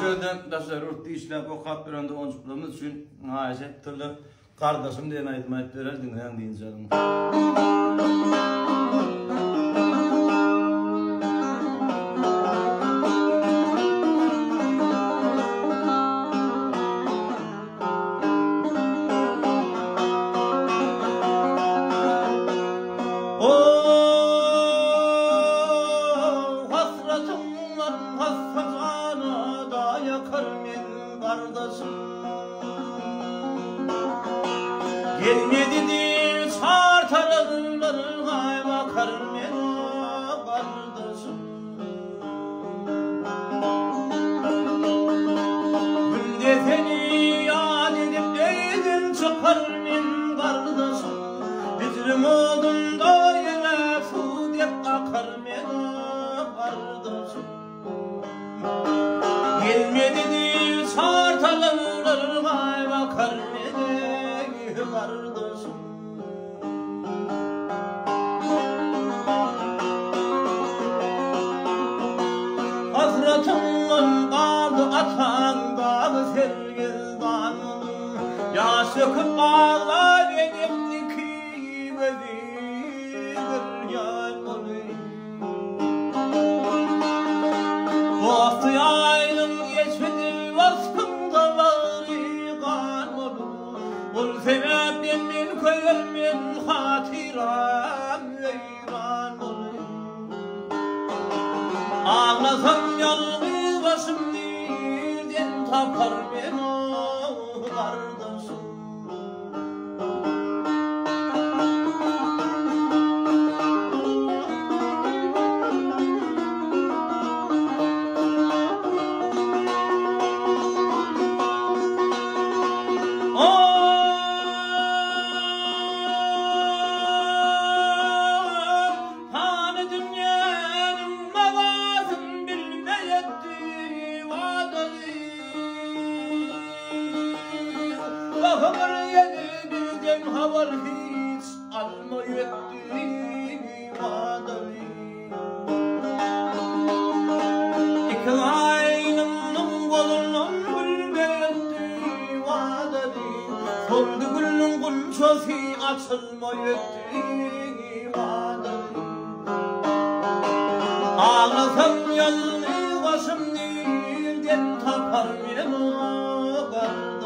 şöyle tasarrufta işler bu kapıranda onçuklığımız için nihayet türlü kardeşim diye aytmayıp verer dinleyen deyince. Gelmedi diye çartarlar hay bakarım ben kardeşim. Günde seni yad edip evden çıkarım ben kardeşim. Hicrim oldum da yine su deyip bakarım ben kardeşim. Gelmedi diye çartarlar hay bakarım ben kardeşim. Hasretimden kaldı atan dağı sergildan. Ya söküp bağla benim iki gözümün yanını. Dostu yaylım geçmedi vaskımda bağlı kanunu. Ol sebepten men köyermen hatiram veyran olur. Ağlasam yalnız başım nereden tapar ben o kardeşim. Bakımır yedi bizden haber hiç alma yetti vadalı. İki aynımın kolunun gülme yetti vadalı. Soldu gülün gülçosu açılma yetti vadalı. Ağlasam yalnız başım nereden tapar men o kardeşim.